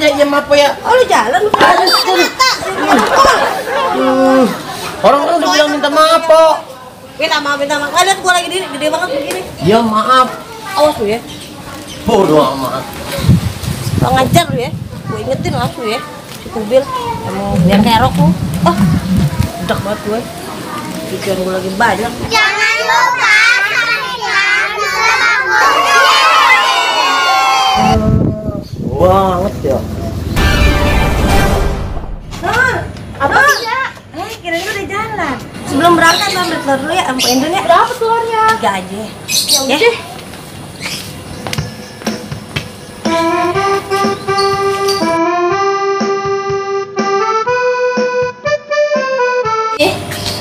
aja ya maaf ya. Oh lu jalan lu. Orang-orang udah bilang minta maaf kok. Minta maaf. Lihat gua lagi gede banget begini. Ya maaf. Awas lu ya. Bodoh amat. Kurang ngajar lu ya. Gua ingetin langsung ya. Si Kubil emang biar kerok lu. Oh. Udah banget gue. Pikiran gua lagi banyak. Jangan lupa subscribe Banget ya. Apa tidak? Kira-kira udah jalan. Sebelum berangkat ambil telur dulu ya, ampuin dulu ya. Berapa telurnya? 3 aja. Ya udah.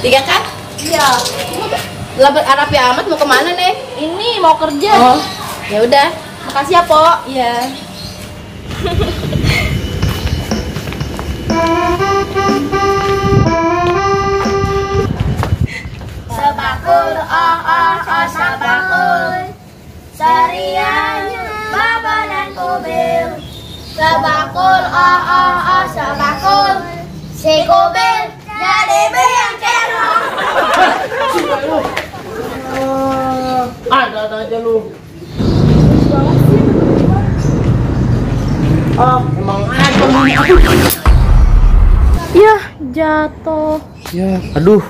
Tiga kan? Iya. Lah rapi amat mau kemana nih? Ini mau kerja. Oh, ya udah. Makasih ya, Po. Iya. Sebakul sebakul. Serianya Baba dan Kubil. Sebakul sebakul. Si Kubil jadi biang kerok. Ada aja lu. Emang ada lu. Ya, jatuh. Ya, aduh.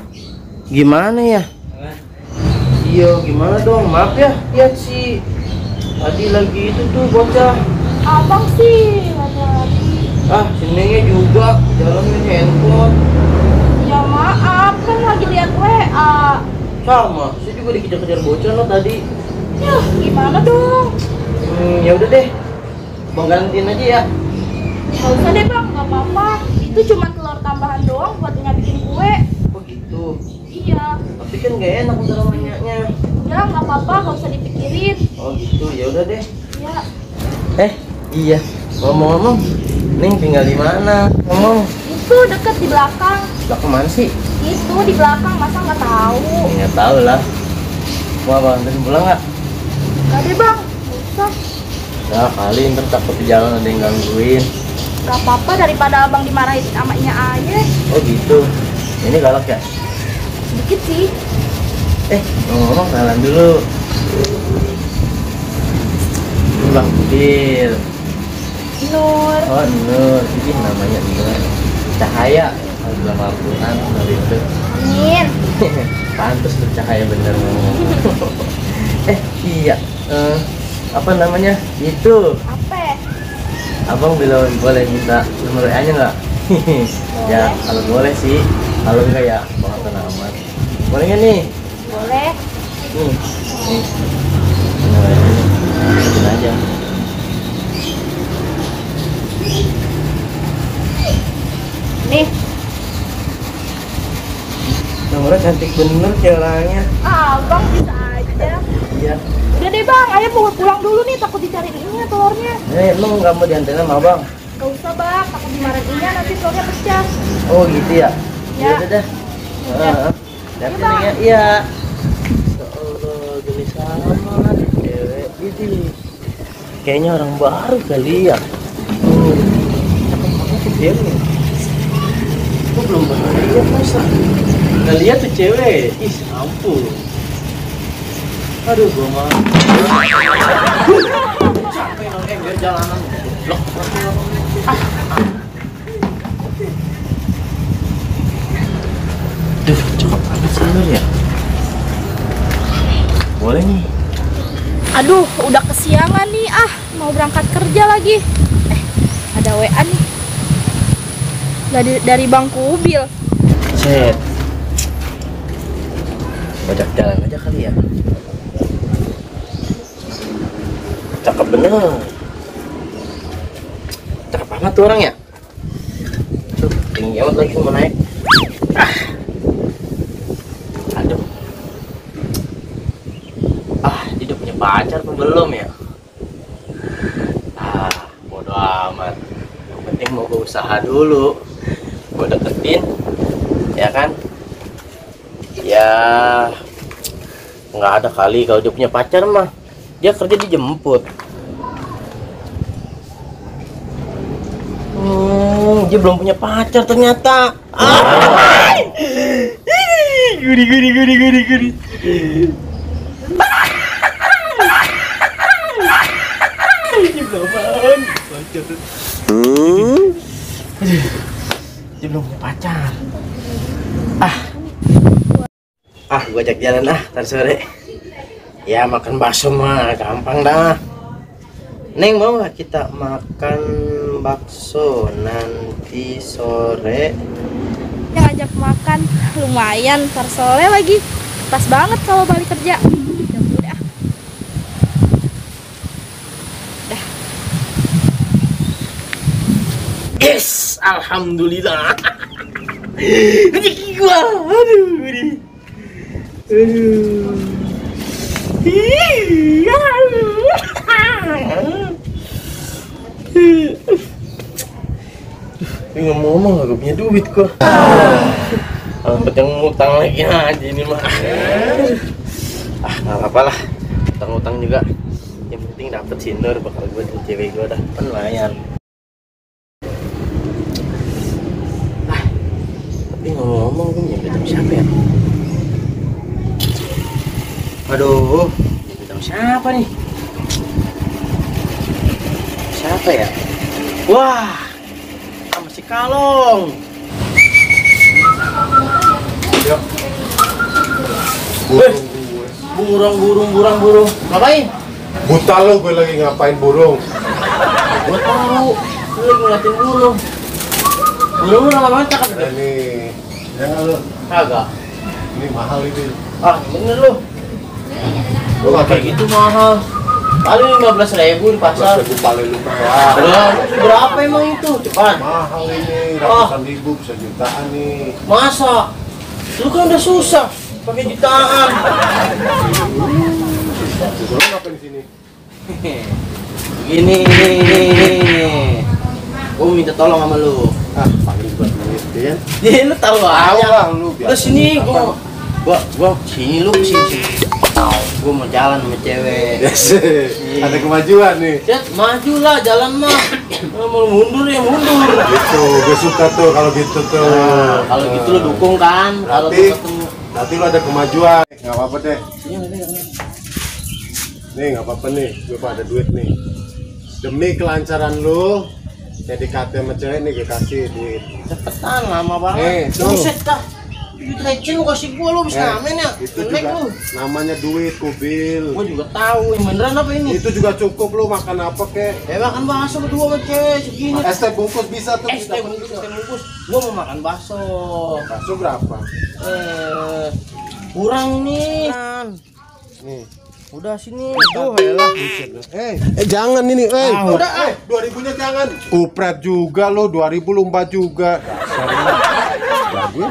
Gimana ya? Iya, gimana dong? Maaf ya, lihat sih. Tadi lagi itu tuh bocah. Abang sih lagi. Si Nengnya juga jalan main handphone. Ya maaf, kan lagi lihat WA. Sama, saya juga dikejar-kejar bocah lo tadi. Ya, gimana dong? Ya udah deh. Bang gantiin aja ya. Gak usah deh bang, gak apa-apa. Itu cuma telur tambahan doang buat bikin kue. Oh gitu. Iya. Tapi kan gak enak untuk banyaknya. Ya nggak apa-apa, gak usah dipikirin. Oh gitu, ya udah deh. Ya. Iya. Ngomong-ngomong, Neng tinggal di mana? Ngomong. Itu deket di belakang. Lah kemana sih? Itu di belakang, masa nggak tahu? Nggak tahu lah. Mau abang anterin pulang nggak? Gak deh bang, gak usah. Ya kali ntar takut di jalan ada yang gangguin. Gak apa-apa daripada abang dimarahin sama Nya Aye. Oh gitu. Ini galak ya? Sedikit sih. Ngomong kenalan dulu. Ini Bang Kubil. Nur. Oh Nur, ini namanya Nur. Cahaya. Alhamdulillah Al-Quran dari itu. Amin. Pantes bercahaya bener ngomong. Iya. Apa namanya? Itu. Apa? Abang boleh minta nomor WA-nya nggak? Ya kalau boleh sih. Kalau enggak ya banget amat. Boleh nggak nih? Boleh. Nih. Nomor WA-nya. Masukin aja. Nih. Nomornya cantik bener celahnya. Abang bisa aja. Iya. Udah deh bang, Ayah mau pulang dulu nih, takut dicariin ini telurnya. Emang nggak mau dianterin sama abang? Gak usah bang, takut dimarahin Inya nanti telurnya pecah. Oh gitu ya? Ya. Udah dah. Lihat Bang. ya. Iya. Ya Allah, gelis amat cewek ini. Kayaknya orang baru kali ya. Cakep banget tuh cewek. Gue belum pernah lihat masa. Nggak lihat tuh cewek. Ih, ampun. Aduh, gue mah. Sampai nongeng biar jalanan. Blok. Duh, cakep banget sih Nur ya. Boleh nih. Aduh, udah kesiangan nih, mau berangkat kerja lagi. Ada WA nih. Dari Bang Kubil. Set. Bajak jalan aja kali ya. Cakep bener. Cakep banget tuh orang ya. Tuh, tinggi amat lagi mau naik. Aduh. Dia udah punya pacar apa belum ya? Bodo amat. Yang penting mau gue usaha dulu. Gue deketin, ya kan? Ya, nggak ada kali kalau dia punya pacar mah. Dia kerja dijemput. aja belum punya pacar ternyata. Guri. Dia belum punya pacar. Gua ajak jalan ntar sore. Ya makan bakso mah gampang dah. Neng, mau nggak kita makan bakso nanti sore? Yang ajak makan lumayan, ntar sore lagi. Pas banget kalau balik kerja. Ya udah. Dah. Yes, alhamdulillah. Rezeki gua. Aduh. Ngomong-ngomong gak punya duit gua. Alamat yang ngutang lagi aja ini mah. Gak apa-apa lah. Utang-utang juga. Yang penting dapet sinur bakal gue dan cewek gue dah. Lumayan. Tapi ngomong-ngomong gue nyampe sama siapa ya? Aduh, nyampe sama siapa nih? Siapa ya? Wah, sama si Kalong. Yuk. Burung. Ngapain? Buta lo, gue lagi ngapain burung? Gua tahu. Lu lagi ngeliatin burung. Burung lu lama-lama cakep Nah, deh. ini jangan lo. Kagak. Ini mahal ini. Bener lu. Lo Kayak ngapain? gitu mahal. Paling 15.000 di pasar. Gue paling lupa. Berapa emang itu? Cepat. Mahal ini, ratusan ribu bisa jutaan nih. Masa? Lu kan udah susah pakai jutaan. Lo ngapain di sini? Begini. Gua minta tolong sama lu. Paling buat menit ya. Lu tahu Tahu aja. lah lu. Lu sini gua sini lu sini. Gua mau jalan sama cewek. Yes. Ada kemajuan nih. Cet, maju lah jalan mah. Mau mundur ya mundur. Gitu, gue suka tuh kalau gitu tuh. Kalau gitu lu dukung kan? Kalau Berarti- tuh ketemu. Nanti lo ada kemajuan. Nggak apa-apa deh. Nih nggak apa-apa nih, gue ada duit nih. Demi kelancaran lu, PDKT sama cewek nih gue kasih duit. Cepetan lama banget. tuh. Buset dah. Duit receh lu kasih gua lu bisa ngamen ya. Itu Jelek juga lu. namanya duit kubil. Gua juga tahu yang beneran apa ini. Itu juga cukup lu makan apa kek? Makan bakso berdua sama cewek segini. Es teh bungkus bisa tuh. Es teh bungkus. Gua mau makan bakso. Bakso berapa? Kurang nih. Nih. Udah sini. Tuh elah. Jangan ini, udah, 2000-nya jangan. Kupret juga lo, 2000 lomba juga. Dasar gue.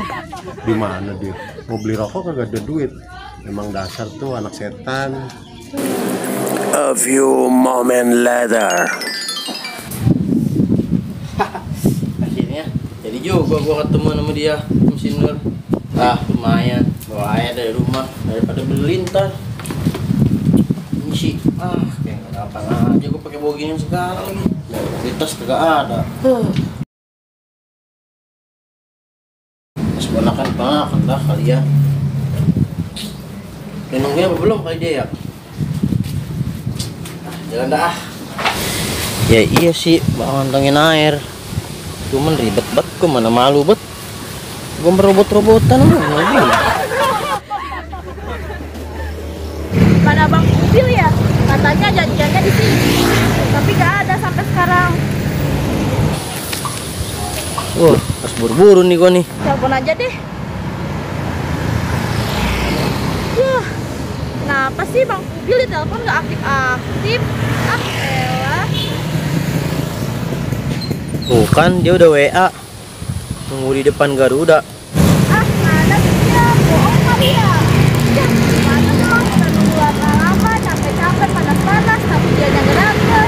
Di mana dia? Mau beli rokok kagak ada duit. Emang dasar tuh anak setan. A few moments later. Akhirnya jadi juga gua ketemu sama dia, mesin Nur. Lumayan. Bawa air dari rumah daripada beli ntar. Ini sih, kayak nggak ada apa aja gua pakai bawa gini segala lagi. Di tas kagak ada. Terus ponakan dah kali ya. Udah nungguin apa belum kali dia ya? Jalan dah. Ya iya sih, bawa ngantongin air. Cuman ribet banget, gua mana malu banget. Gua merobot-robotan lagi. Mana Bang Kubil ya? Katanya janjiannya di sini. Tapi gak ada sampai sekarang. Wah, harus buru-buru nih gua nih. Telepon aja deh. Wah, kenapa sih Bang Kubil di telepon gak aktif-aktif? Elah. Tuh kan dia udah WA. Tunggu di depan Garuda. Mana dia? Bohong kali ya? Ya, mana dong? Kita nunggu lama-lama, capek-capek, panas-panas, tapi dia yang datang.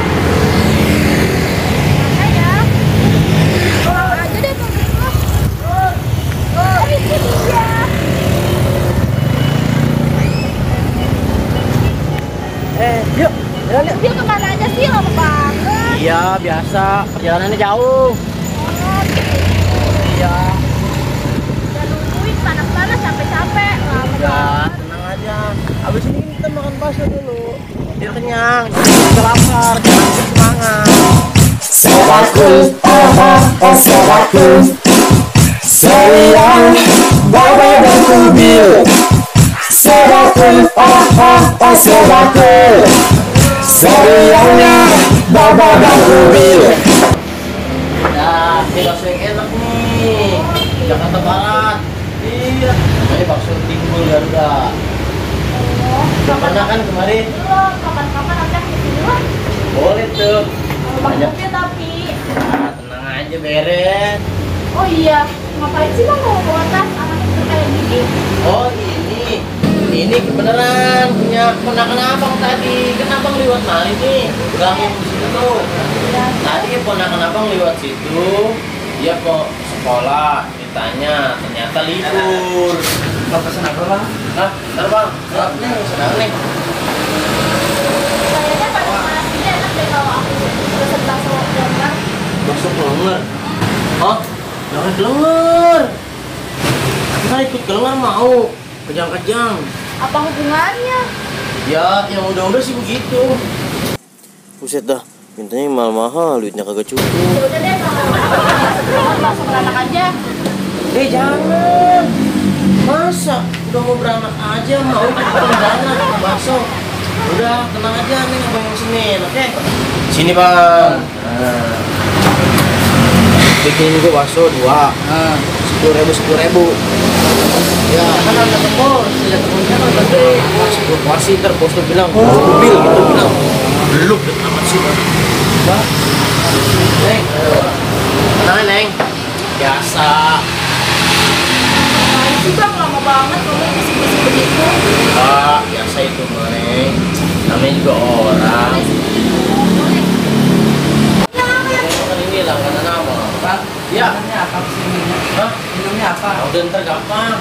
Mana ya? Pulang aja deh, Bang Kubil. Oh, ini dia. Yuk, jalan yuk. Dia kemana aja sih? Lama banget. Iya, biasa. Perjalanannya jauh. Oh, Ya, tenang aja. Abis ini kita makan bakso dulu. Biar kenyang. Kita lapar, jangan semangat. Sedaku, sedaku, seriang, baba dan kubil. Sedaku, sedaku, seriangnya baba dan kubil. Nah, ini bakso yang enak nih. Jakarta Barat. Iya. Namanya bakso Timbul Garuda. Udah pernah kan kemarin? Belum, kapan-kapan nanti aku kesini lah. Boleh tuh. Banyak. Maksudnya tapi. Nah, tenang aja beres. Oh iya, ngapain sih bang mau bawa tas anaknya kayak gini? Oh ini kebenaran punya ponakan abang tadi. Kan abang lewat mari nih. Ganggu di situ tuh. Tadi ponakan abang lewat situ. Dia mau sekolah. Ditanya ternyata libur. Mau pesan apa bang? Hah? Ntar bang. Nih sedang nih. Kayaknya pada nasinya enak deh kalau aku pesen bakso jambang. Bakso kelengar. Hah? Jangan kelengar. Kita ikut kelengar mau. Kejang-kejang. Apa hubungannya? Ya, yang udah-udah sih begitu. Buset dah, mintanya yang mahal-mahal, duitnya kagak cukup. Ya udah deh, kalau bakso beranak aja. Jangan. Masa udah mau beranak aja mau ikut beranak bakso. Udah, tenang aja nih abang yang sini, oke? Sini bang. Nah. Bikin gue bakso 2. 10.000. Ya, kan ada tepos, lihat temennya kan tadi 10 porsi, ntar bos tuh bilang, mobil gitu bilang, belum amat sih bang. Bang, Neng, tenang Neng, biasa. Ngapain sih bang, lama banget kamu bisik-bisik begitu. Biasa itu Neng, namanya juga orang. Kan ini langganan apa? Bang, ya. Minumnya apa sih? Hah? Minumnya apa? Udah ntar gampang.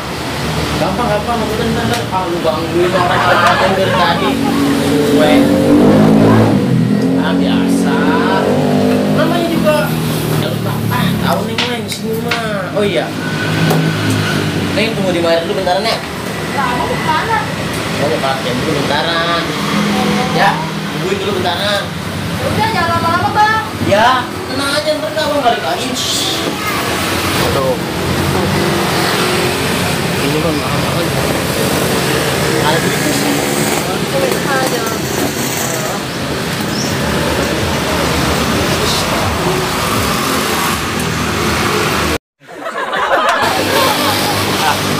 Gampang, udah ntar. Ah, lu gangguin orang ada dari tadi. Gue. Biasa. Namanya juga. Ya lu tahu nih Neng, sini mah. Oh iya. Neng tunggu di mari dulu bentaran ya. Lama mau kemana? Mau parkir dulu bentaran. Ya, tungguin dulu bentaran. Udah jangan lama-lama bang. Ya, tenang aja ntar abang balik lagi. Aduh. Ini mah mahal banget. Ada duitnya sih. Aduh.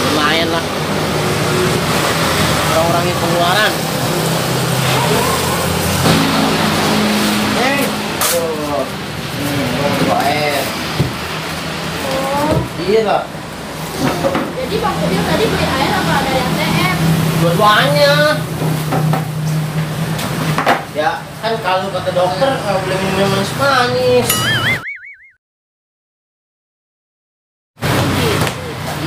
Lumayan lah. Orang-orangnya pengeluaran. Aduh. Bawa air. Iya lah. Jadi bang Kudil tadi beli air apa dari ATM? Dua-duanya. Ya, kan kalau kata dokter nggak boleh minum yang manis-manis.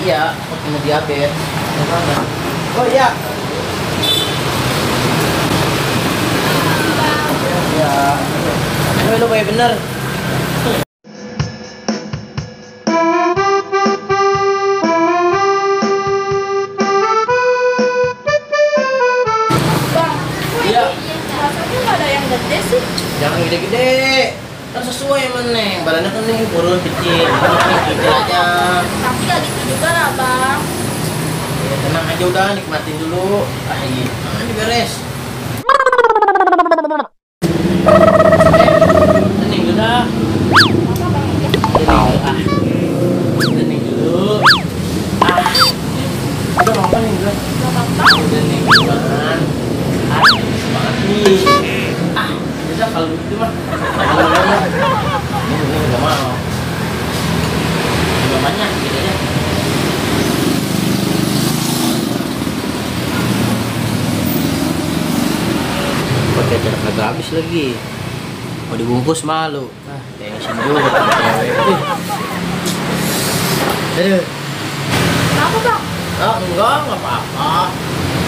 Iya, aku punya diabetes. Oh iya. Ya. Lu kayak bener. Bang, Iya. rasanya nggak ada yang gede sih. Jangan gede-gede. Kan sesuai emang Neng. Badannya kan nih kurus kecil. Kecil aja. Tapi nggak gitu juga lah bang. Ya, tenang aja udah, nikmatin dulu. Iya. Ini beres. Tenang dulu dah. Apa bang? Tenang dulu. Udah makan nih udah. Gak apa-apa. Udah nih makan. Semangat nih. Udah kalau begitu mah. Ini nggak mau. Nggak banyak gitu ya. Pakai cara kagak habis lagi. Mau dibungkus malu. Tension juga sama cewek. Aduh. Kenapa bang? Enggak apa-apa.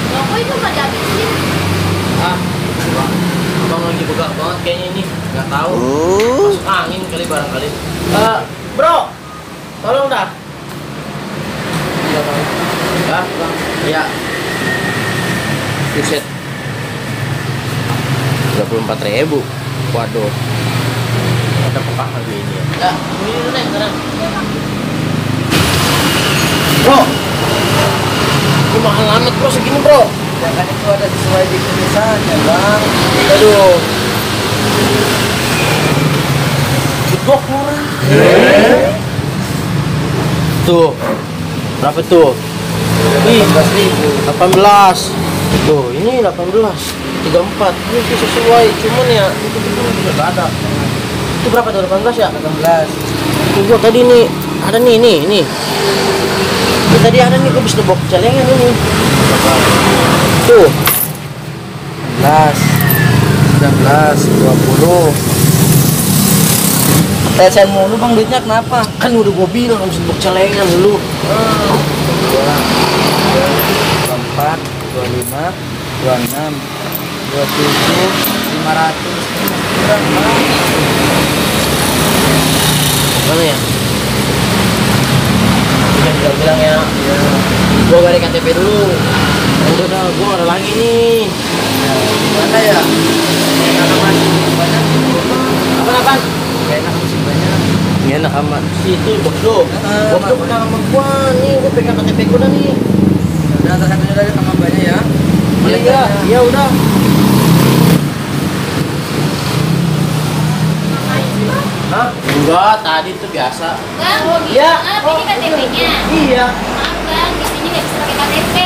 Loh, kok itu nggak dihabisin? Abang lagi begak banget kayaknya ini. Nggak tahu. Masuk angin kali barangkali. Bro, tolong dah. Iya bang. Ya, bang. Iya. Buset. 34.000. Waduh. Ada pekah harga ini ya. Ya, ini dulu Neng sekarang. Bro. Ini mahal amat bro segini bro. Ya kan itu ada sesuai di tulisannya bang. Aduh. Gedok murah. Tuh. Berapa tuh? Ih, 18. Tuh, ini 18. 34. Ini sih sesuai, cuman ya itu juga ada. Itu berapa tuh? 18 ya? 18. Tuh gua tadi nih ada nih. Ini tadi ada nih, gua bisa nebok celengan ini. Tuh. 16, 19, 20. TSN mulu bang, duitnya kenapa? Kan udah gua bilang harus nebok celengan dulu. 24, 25, 26, 27, 500. Kurang bang. Mana ya? Udah bilang ya. Gua balik KTP dulu. Udah, gua nggak ada lagi nih. Mana ya? Enak masih banyak. Apaan? Enak masih banyak. Iya enak amat. Situ Bokdo. Bokdo pernah sama gua nih. Gua pegang KTP gua dah nih. Udah atas satunya lagi sama banyak ya. Iya udah. Hah? Enggak, tadi tuh biasa. Bang, mau Iya. ini KTP-nya. Iya. Maaf bang, di sini nggak bisa pakai KTP.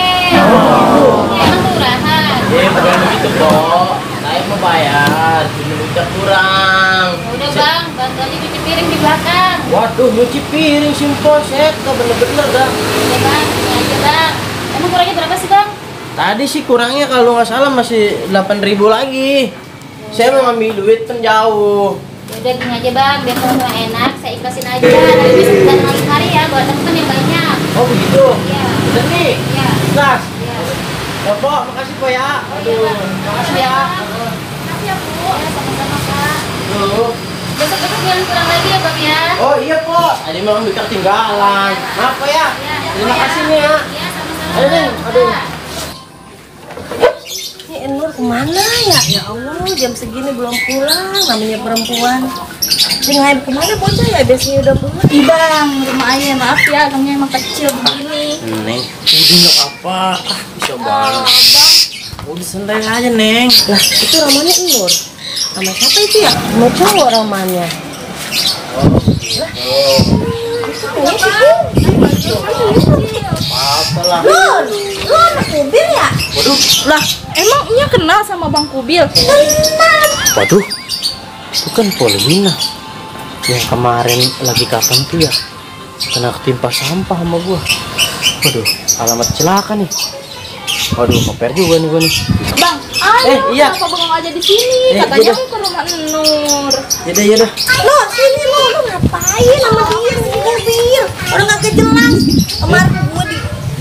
Oh. Ya, emang kelurahan. Bukan begitu kok. Saya mau bayar, cuma udah kurang. Udah bang, bantu aja cuci piring di belakang. Waduh, nyuci piring simpel, set, bener-bener dah. Ya bang, ini aja bang. Emang kurangnya berapa sih bang? Tadi sih kurangnya kalau nggak salah masih 8.000 lagi. Saya mau ngambil duit kan jauh. Udah gini aja bang, biar kalau enak, saya ikhlasin aja. Tapi bisa kita lagi hari ya, buat temen yang banyak. Oh begitu? Iya. Udah nih? Iya. Ikhlas? Iya. Ya Pok, makasih Pok ya. Aduh, makasih ya. Makasih ya bu. Ya sama-sama kak. Tuh. Besok-besok jangan kurang lagi ya bang ya. Oh iya Pok, tadi mau ambil ketinggalan. Maaf Pok ya. Iya. Terima kasih nih ya. Iya sama-sama. Ayo Neng, aduh. Ini Nur kemana ya? Ya Allah, jam segini belum pulang, namanya perempuan. Ngaib kemana bocah ya? Biasanya udah pulang. Ih bang, rumah ayah maaf ya, kami emang kecil begini. Neng, udah nggak apa. Bisa banget. Udah santai aja Neng. Lah, itu namanya Nur. Sama siapa itu ya? Sama cowok namanya. Apa lah? Nur, lu anak mobil ya? Waduh. Lah, emangnya kenal sama Bang Kubil? Waduh. Itu kan Polina. Yang kemarin lagi kapan tuh ya? Kena ketimpa sampah sama gua. Waduh, alamat celaka nih. Waduh, koper juga nih gua nih. Bang, ayo iya. kenapa bengong aja di sini? Katanya yaudah. mau ke rumah Nur. Yaudah. Lu sini lu ngapain sama dia di mobil? Udah nggak jelas. Kemarin gua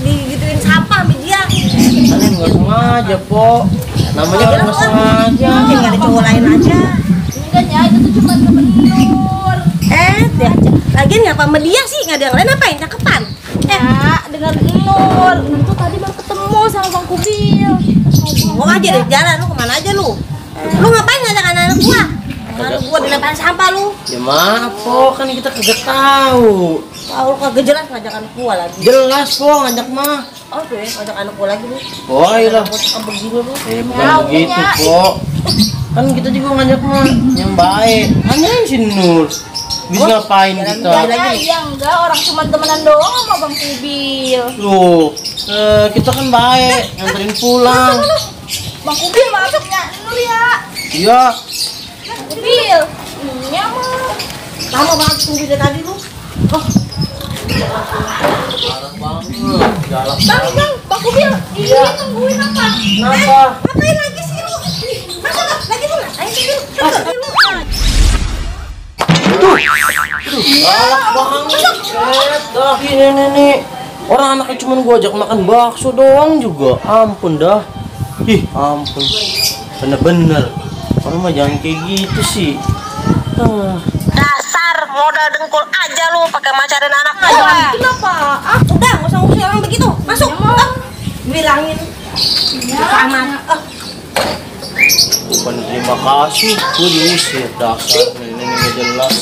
digituin sampah sama dia. Kalian nggak sengaja, Po. Namanya kan nggak sengaja. Mungkin nggak ada cowok lain aja. Enggak ya, itu tuh cuma temen Nur. Dia lagian ngapa sama dia sih? Nggak ada yang lain apa yang cakepan? Ya, dengar Nur. Nur tuh tadi baru ketemu sama Bang Kubil. Mau aja dari jalan, lu kemana aja lu? Lu ngapain ngajak anak-anak gua? Kemarin gua dilempar sampah lu. Ya mana, Po? Kan kita kagak tahu. Tahu lu kagak jelas ngajak anak gua lagi. Jelas, Po, ngajak mah. Oh tuh ya, ngajak anak gua lagi lu. Oh, iya lah. Bocah begini lu. Bukan begitu, Po. Kan kita juga ngajak mah yang baik. Nanyain si Nur. Bisa ngapain kita? Ya enggak, orang cuma temenan doang sama Bang Kubil. Loh, kita kan baik, nganterin pulang. Bang Kubil masuknya Nur ya. Iya. Bang Kubil. Iya mah. Lama banget tunggu dari tadi lu. Oh, Galak banget. Galak banget. Bang Kubil. Iya, tungguin apa? Kenapa? ngapain lagi sih lu? Masuk lagi lu. Ayo sini lu. Galak banget. Dah, ini nih. Orang anaknya cuma gua ajak makan bakso doang juga. Ampun dah. Ih, ampun. Bener-bener. Orang mah jangan kayak gitu sih. Dasar modal dengkul aja lu pakai macarin anak gua. Kenapa? Udah, nggak usah ngusir orang begitu. Masuk. Bilangin. Aman. Makasih, gue diusir dasar ini nggak jelas.